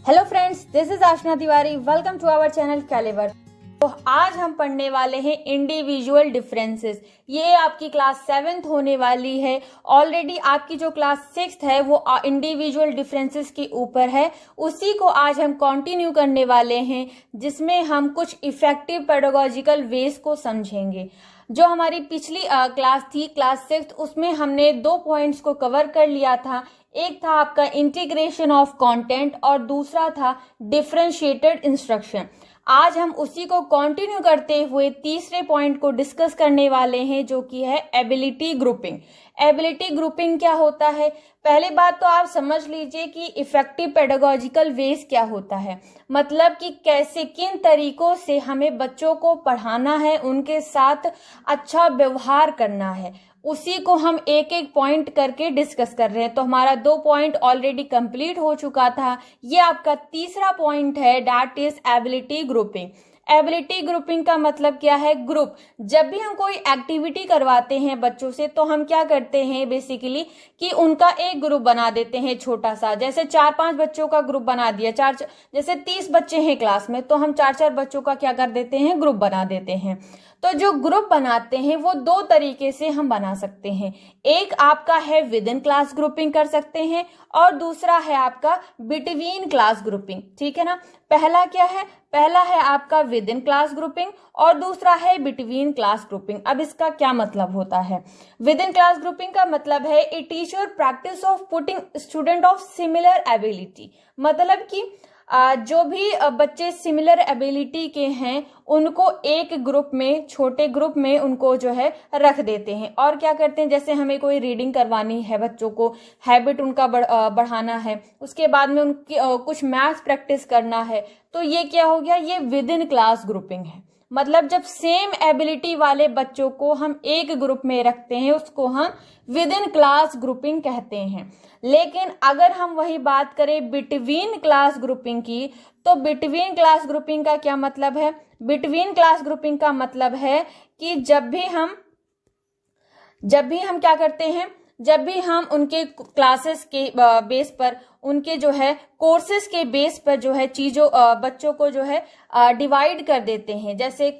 Hello friends, this is Aashna Tiwari. Welcome to our channel Caliber. तो आज हम पढ़ने वाले हैं इंडिविजुअल डिफरेंसेस। ये आपकी क्लास 7th होने वाली है। ऑलरेडी आपकी जो क्लास 6th है वो इंडिविजुअल डिफरेंसेस के ऊपर है। उसी को आज हम कंटिन्यू करने वाले हैं, जिसमें हम कुछ इफेक्टिव पेडागोजिकल वेज को समझेंगे। जो हमारी पिछली क्लास थी, क्लास 6th, उसमें हमने 2 पॉइंट्स को कवर कर लिया था। एक था आपका इंटीग्रेशन ऑफ कंटेंट और दूसरा था डिफरेंशिएटेड इंस्ट्रक्शन। आज हम उसी को कंटिन्यू करते हुए तीसरे पॉइंट को डिस्कस करने वाले हैं, जो कि है एबिलिटी ग्रुपिंग। एबिलिटी ग्रुपिंग क्या होता है? पहली बात तो आप समझ लीजिए कि इफेक्टिव पेडागोजिकल वेज क्या होता है। मतलब कि कैसे, किन तरीकों से हमें बच्चों को पढ़ाना है, उनके साथ अच्छा व्यवहार करना है, उसी को हम एक एक पॉइंट करके डिस्कस कर रहे हैं। तो हमारा 2 पॉइंट ऑलरेडी कंप्लीट हो चुका था। ये आपका तीसरा पॉइंट है, that is ability grouping. Ability grouping का मतलब क्या है? ग्रुप। जब भी हम कोई एक्टिविटी करवाते हैं बच्चों से, तो हम क्या करते हैं बेसिकली कि उनका एक ग्रुप बना देते हैं छोटा सा। जैसे 4-5 बच्चों का ग्रुप बना दिया, जैसे 30 बच्चे हैं क्लास में, तो हम 4-4 बच्चों का क्या कर देते हैं, ग्रुप बना देते हैं। तो जो ग्रुप बनाते हैं वो 2 तरीके से हम बना सकते हैं। एक आपका है विद इन क्लास ग्रुपिंग कर सकते हैं, और दूसरा है आपका बिटवीन क्लास ग्रुपिंग। ठीक है ना? पहला क्या है? पहला है आपका विद इन क्लास ग्रुपिंग और दूसरा है बिटवीन क्लास ग्रुपिंग। अब इसका क्या मतलब होता है? विद इन क्लास ग्रुपिंग का मतलब है a teacher practice of putting student of similar ability. मतलब कि जो भी बच्चे सिमिलर एबिलिटी के हैं, उनको एक ग्रुप में, छोटे ग्रुप में उनको जो है रख देते हैं। और क्या करते हैं, जैसे हमें कोई रीडिंग करवानी है, बच्चों को हैबिट उनका बढ़ाना है, उसके बाद में उनकी कुछ मैथ्स प्रैक्टिस करना है, तो ये क्या हो गया, ये विद इन क्लास ग्रुपिंग है। मतलब जब सेम एबिलिटी वाले बच्चों को हम एक ग्रुप में रखते हैं, उसको हम विद इन क्लास ग्रुपिंग कहते हैं। लेकिन अगर हम वही बात करें बिटवीन क्लास ग्रुपिंग की, तो बिटवीन क्लास ग्रुपिंग का क्या मतलब है? बिटवीन क्लास ग्रुपिंग का मतलब है कि जब भी हम क्या करते हैं, जब भी हम उनके क्लासेस के बेस पर, उनके जो है कोर्सेज के बेस पर जो है चीजों, बच्चों को जो है डिवाइड कर देते हैं। जैसे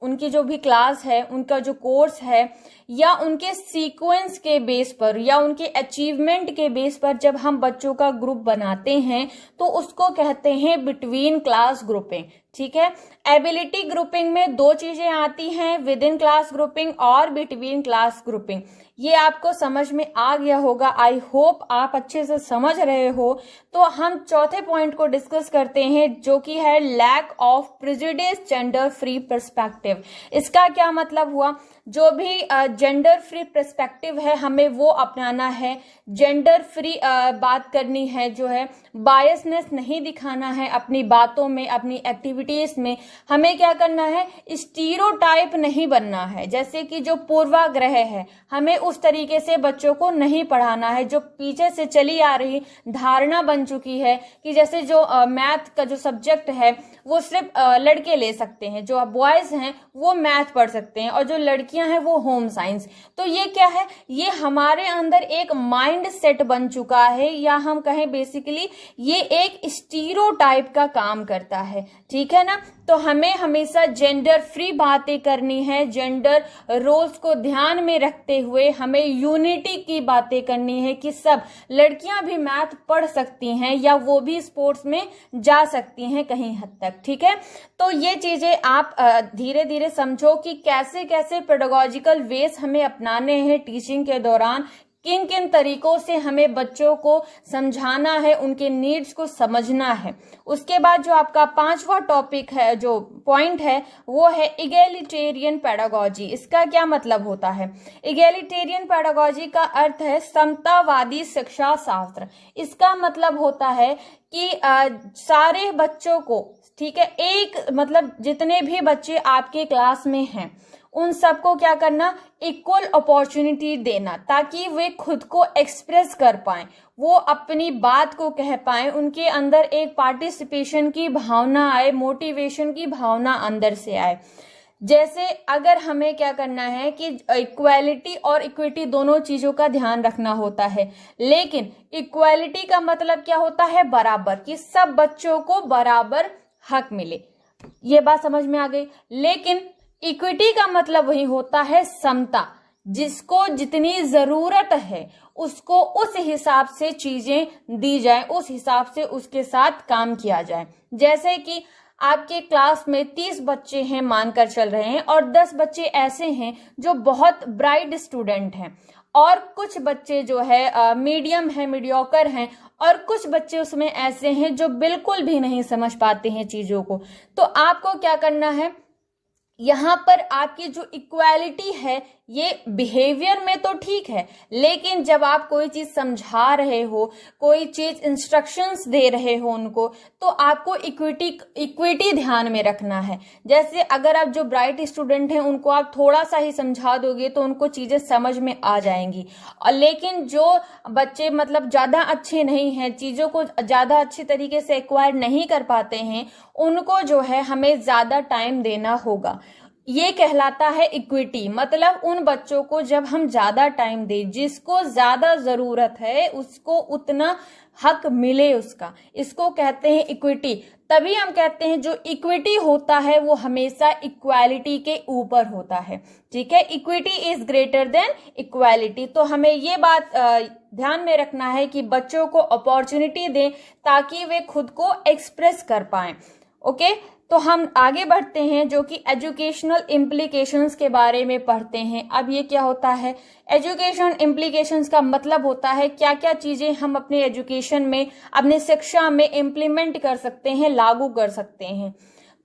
उनकी जो भी क्लास है, उनका जो कोर्स है, या उनके सीक्वेंस के बेस पर, या उनके अचीवमेंट के बेस पर जब हम बच्चों का ग्रुप बनाते हैं, तो उसको कहते हैं बिटवीन क्लास ग्रुपिंग। ठीक है? एबिलिटी ग्रुपिंग में 2 चीजें आती हैं, विद इन क्लास ग्रुपिंग और बिटवीन क्लास ग्रुपिंग। ये आपको समझ में आ गया होगा। आई होप आप अच्छे से समझ रहे हो। तो हम चौथे पॉइंट को डिस्कस करते हैं, जो कि है lack of prejudice gender free perspective. इसका क्या मतलब हुआ? जो भी जेंडर फ्री पर्सपेक्टिव है, हमें वो अपनाना है। जेंडर फ्री बात करनी है, जो है बायसनेस नहीं दिखाना है अपनी बातों में, अपनी एक्टिविटीज में। हमें क्या करना है, स्टीरियोटाइप नहीं बनना है। जैसे कि जो पूर्वाग्रह है, हमें उस तरीके से बच्चों को नहीं पढ़ाना है। जो पीछे से चली आ रही धारणा बन चुकी है कि जैसे जो मैथ का जो सब्जेक्ट है वो सिर्फ लड़के ले सकते हैं, जो बॉयज हैं वो मैथ पढ़ सकते हैं, और जो लड़कियां हैं वो होम साइंस। तो ये क्या है, ये हमारे अंदर एक माइंड सेट बन चुका है, या हम कहें बेसिकली ये एक स्टीरियोटाइप का काम करता है। ठीक है ना? तो हमें हमेशा जेंडर फ्री बातें करनी है। जेंडर रोल्स को ध्यान में रखते हुए हमें यूनिटी की बातें करनी है कि सब लड़कियां भी मैथ पढ़ सकती हैं, या वो भी स्पोर्ट्स में जा सकती हैं कहीं हद तक। ठीक है? तो ये चीजें आप धीरे धीरे समझो कि कैसे कैसे पेडागोजिकल वेज हमें अपनाने हैं टीचिंग के दौरान, किन किन तरीकों से हमें बच्चों को समझाना है, उनके नीड्स को समझना है। उसके बाद जो आपका 5वां टॉपिक है, जो पॉइंट है, वो है इगैलिटेरियन पेडागोजी। इसका क्या मतलब होता है? इगैलिटेरियन पेडागोजी का अर्थ है समतावादी शिक्षा शास्त्र। इसका मतलब होता है कि सारे बच्चों को, ठीक है, एक मतलब जितने भी बच्चे आपके क्लास में हैं, उन सबको क्या करना, इक्वल अपॉर्चुनिटी देना, ताकि वे खुद को एक्सप्रेस कर पाएं, वो अपनी बात को कह पाएं, उनके अंदर एक पार्टिसिपेशन की भावना आए, मोटिवेशन की भावना अंदर से आए। जैसे अगर हमें क्या करना है कि इक्वालिटी और इक्विटी दोनों चीजों का ध्यान रखना होता है, लेकिन इक्वालिटी का मतलब क्या होता है? बराबर, कि सब बच्चों को बराबर हक मिले, ये बात समझ में आ गई। लेकिन इक्विटी का मतलब वही होता है समता, जिसको जितनी जरूरत है उसको उस हिसाब से चीजें दी जाए, उस हिसाब से उसके साथ काम किया जाए। जैसे कि आपके क्लास में 30 बच्चे हैं मानकर चल रहे हैं, और 10 बच्चे ऐसे हैं जो बहुत ब्राइट स्टूडेंट हैं, और कुछ बच्चे जो है मीडियम है, मीडियोकर हैं, और कुछ बच्चे उसमें ऐसे हैं जो बिल्कुल भी नहीं समझ पाते हैं चीजों को। तो आपको क्या करना है, यहाँ पर आपकी जो इक्वालिटी है ये बिहेवियर में तो ठीक है, लेकिन जब आप कोई चीज समझा रहे हो, कोई चीज इंस्ट्रक्शंस दे रहे हो उनको, तो आपको इक्विटी ध्यान में रखना है। जैसे अगर आप जो ब्राइट स्टूडेंट हैं उनको आप थोड़ा सा ही समझा दोगे तो उनको चीजें समझ में आ जाएंगी, और लेकिन जो बच्चे मतलब ज्यादा अच्छे नहीं हैं, चीजों को ज्यादा अच्छी तरीके से एक्वायर नहीं कर पाते हैं, उनको जो है हमें ज्यादा टाइम देना होगा। ये कहलाता है इक्विटी। मतलब उन बच्चों को जब हम ज्यादा टाइम दें, जिसको ज्यादा जरूरत है उसको उतना हक मिले उसका, इसको कहते हैं इक्विटी। तभी हम कहते हैं जो इक्विटी होता है वो हमेशा इक्वालिटी के ऊपर होता है। ठीक है, equity is greater than equality. तो हमें ये बात ध्यान में रखना है कि बच्चों को अपॉर्चुनिटी दें ताकि वे खुद को एक्सप्रेस कर पाएं। ओके, तो हम आगे बढ़ते हैं जो कि एजुकेशनल इम्प्लीकेशंस के बारे में पढ़ते हैं। अब ये क्या होता है? एजुकेशन इम्प्लीकेशंस का मतलब होता है क्या क्या चीजें हम अपने एजुकेशन में, अपने शिक्षा में इम्प्लीमेंट कर सकते हैं, लागू कर सकते हैं।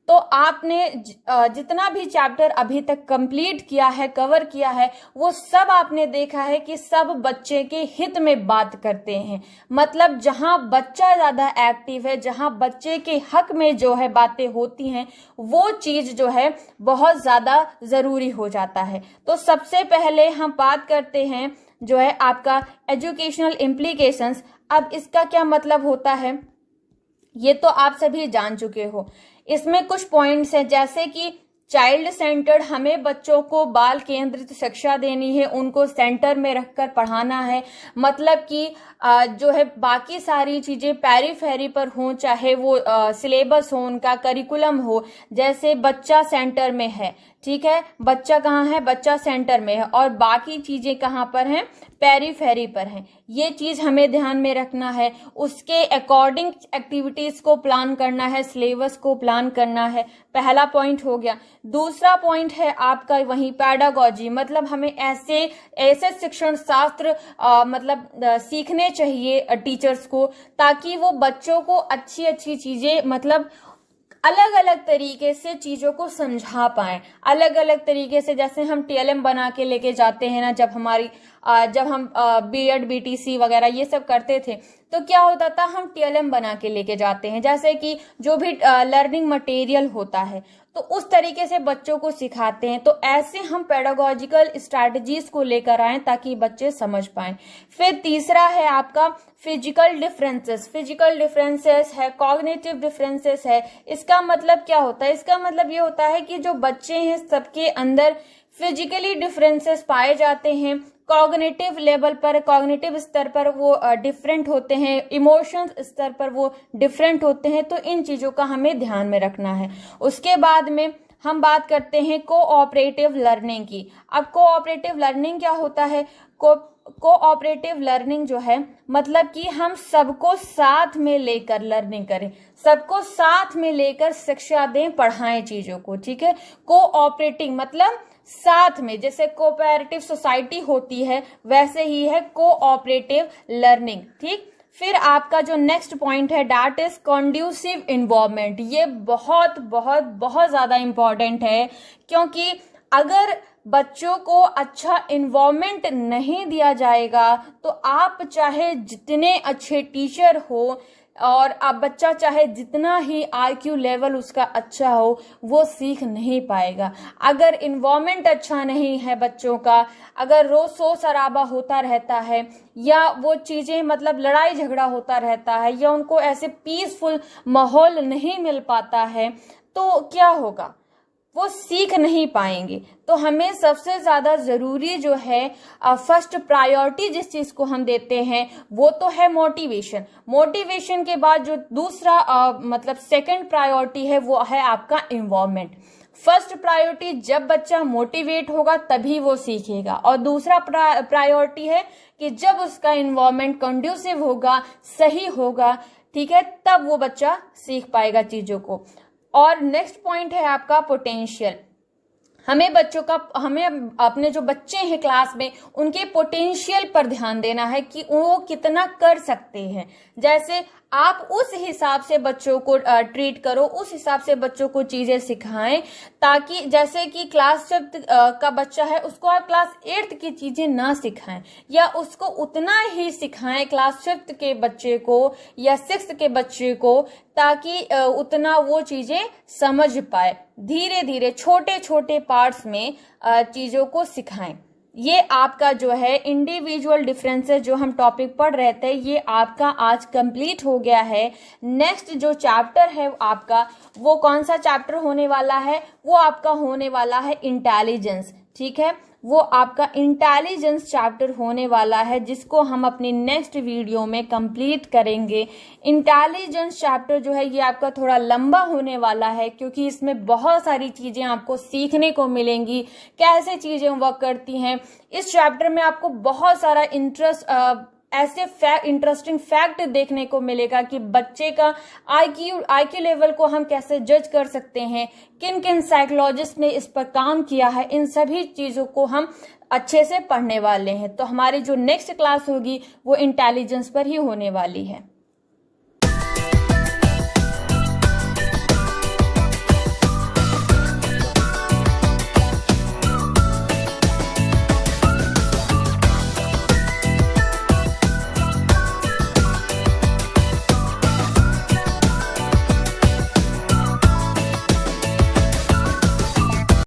तो आपने जितना भी चैप्टर अभी तक कंप्लीट किया है, कवर किया है, वो सब आपने देखा है कि सब बच्चे के हित में बात करते हैं। मतलब जहां बच्चा ज्यादा एक्टिव है, जहां बच्चे के हक में जो है बातें होती हैं, वो चीज जो है बहुत ज्यादा जरूरी हो जाता है। तो सबसे पहले हम बात करते हैं जो है आपका एजुकेशनल इम्प्लीकेशंस। अब इसका क्या मतलब होता है ये तो आप सभी जान चुके हो। इसमें कुछ पॉइंट्स हैं, जैसे कि चाइल्ड सेंटर्ड, हमें बच्चों को बाल केंद्रित शिक्षा देनी है, उनको सेंटर में रखकर पढ़ाना है। मतलब कि जो है बाकी सारी चीजें पेरीफेरी पर हों, चाहे वो सिलेबस हो, उनका करिकुलम हो। जैसे बच्चा सेंटर में है, ठीक है, बच्चा कहाँ है? बच्चा सेंटर में है, और बाकी चीजें कहाँ पर हैं? पेरीफेरी पर हैं। ये चीज हमें ध्यान में रखना है। उसके अकॉर्डिंग एक्टिविटीज को प्लान करना है, सिलेबस को प्लान करना है। पहला पॉइंट हो गया। दूसरा पॉइंट है आपका वही पेडागोजी। मतलब हमें ऐसे शिक्षण शास्त्र सीखने चाहिए टीचर्स को, ताकि वो बच्चों को अच्छी अच्छी चीजें मतलब अलग अलग तरीके से चीजों को समझा पाएं। अलग अलग तरीके से, जैसे हम टीएलएम बना के लेके जाते हैं ना, जब हम बीएड बीटीसी वगैरह ये सब करते थे, तो क्या होता था, हम टीएलएम बना के लेके जाते हैं। जैसे कि जो भी लर्निंग मटेरियल होता है, तो उस तरीके से बच्चों को सिखाते हैं। तो ऐसे हम पेडागोजिकल स्ट्रैटेजीज को लेकर आए ताकि बच्चे समझ पाएं। फिर तीसरा है आपका फिजिकल डिफरेंसेस। फिजिकल डिफरेंसेस है, कॉग्निटिव डिफरेंसेस है। इसका मतलब क्या होता है? इसका मतलब ये होता है कि जो बच्चे हैं सबके अंदर फिजिकली डिफरेंसेस पाए जाते हैं। कॉग्निटिव लेवल पर, कॉग्निटिव स्तर पर वो डिफरेंट होते हैं, इमोशंस स्तर पर वो डिफरेंट होते हैं। तो इन चीजों का हमें ध्यान में रखना है। उसके बाद में हम बात करते हैं कोऑपरेटिव लर्निंग की। अब कोऑपरेटिव लर्निंग क्या होता है? कोऑपरेटिव लर्निंग जो है मतलब कि हम सबको साथ में लेकर लर्निंग करें, सबको साथ में लेकर शिक्षा दें, पढ़ाएं चीजों को। ठीक है, कोऑपरेटिंग मतलब साथ में, जैसे कोऑपरेटिव सोसाइटी होती है वैसे ही है कोऑपरेटिव लर्निंग। ठीक, फिर आपका जो नेक्स्ट पॉइंट है दैट इज कंड्यूसिव इन्वायरमेंट। ये बहुत बहुत बहुत ज्यादा इंपॉर्टेंट है, क्योंकि अगर बच्चों को अच्छा इन्वायरमेंट नहीं दिया जाएगा तो आप चाहे जितने अच्छे टीचर हो, और अब बच्चा चाहे जितना ही आईक्यू लेवल उसका अच्छा हो, वो सीख नहीं पाएगा। अगर इन्वायरमेंट अच्छा नहीं है बच्चों का, अगर रोज शोर शराबा होता रहता है, या वो चीजें मतलब लड़ाई झगड़ा होता रहता है, या उनको ऐसे पीसफुल माहौल नहीं मिल पाता है, तो क्या होगा? वो सीख नहीं पाएंगे। तो हमें सबसे ज्यादा जरूरी जो है फर्स्ट प्रायोरिटी जिस चीज को हम देते हैं वो तो है मोटिवेशन। मोटिवेशन के बाद जो दूसरा मतलब सेकंड प्रायोरिटी है वो है आपका इन्वॉल्वमेंट। फर्स्ट प्रायोरिटी जब बच्चा मोटिवेट होगा तभी वो सीखेगा, और दूसरा प्रायोरिटी है कि जब उसका इन्वॉल्वमेंट कंड्यूसिव होगा, सही होगा, ठीक है, तब वो बच्चा सीख पाएगा चीजों को। और नेक्स्ट पॉइंट है आपका पोटेंशियल। हमें अपने जो बच्चे हैं क्लास में उनके पोटेंशियल पर ध्यान देना है कि वो कितना कर सकते हैं। जैसे आप उस हिसाब से बच्चों को ट्रीट करो, उस हिसाब से बच्चों को चीजें सिखाएं, ताकि जैसे कि क्लास 5th का बच्चा है उसको आप क्लास 8th की चीजें ना सिखाएं, या उसको उतना ही सिखाएं क्लास 5th के बच्चे को या 6th के बच्चे को, ताकि उतना वो चीजें समझ पाए। धीरे धीरे छोटे छोटे पार्ट्स में चीजों को सिखाएं। ये आपका जो है इंडिविजुअल डिफरेंसेस जो हम टॉपिक पढ़ रहे थे ये आपका आज कंप्लीट हो गया है। नेक्स्ट जो चैप्टर है आपका वो कौन सा चैप्टर होने वाला है? वो आपका होने वाला है इंटेलिजेंस, ठीक है, वो आपका इंटेलिजेंस चैप्टर होने वाला है जिसको हम अपनी नेक्स्ट वीडियो में कंप्लीट करेंगे। इंटेलिजेंस चैप्टर जो है ये आपका थोड़ा लंबा होने वाला है क्योंकि इसमें बहुत सारी चीजें आपको सीखने को मिलेंगी, कैसे चीजें वर्क करती हैं। इस चैप्टर में आपको बहुत सारा ऐसे इंटरेस्टिंग फैक्ट देखने को मिलेगा कि बच्चे का आईक्यू लेवल को हम कैसे जज कर सकते हैं, किन किन साइकोलॉजिस्ट ने इस पर काम किया है, इन सभी चीजों को हम अच्छे से पढ़ने वाले हैं। तो हमारी जो नेक्स्ट क्लास होगी वो इंटेलिजेंस पर ही होने वाली है।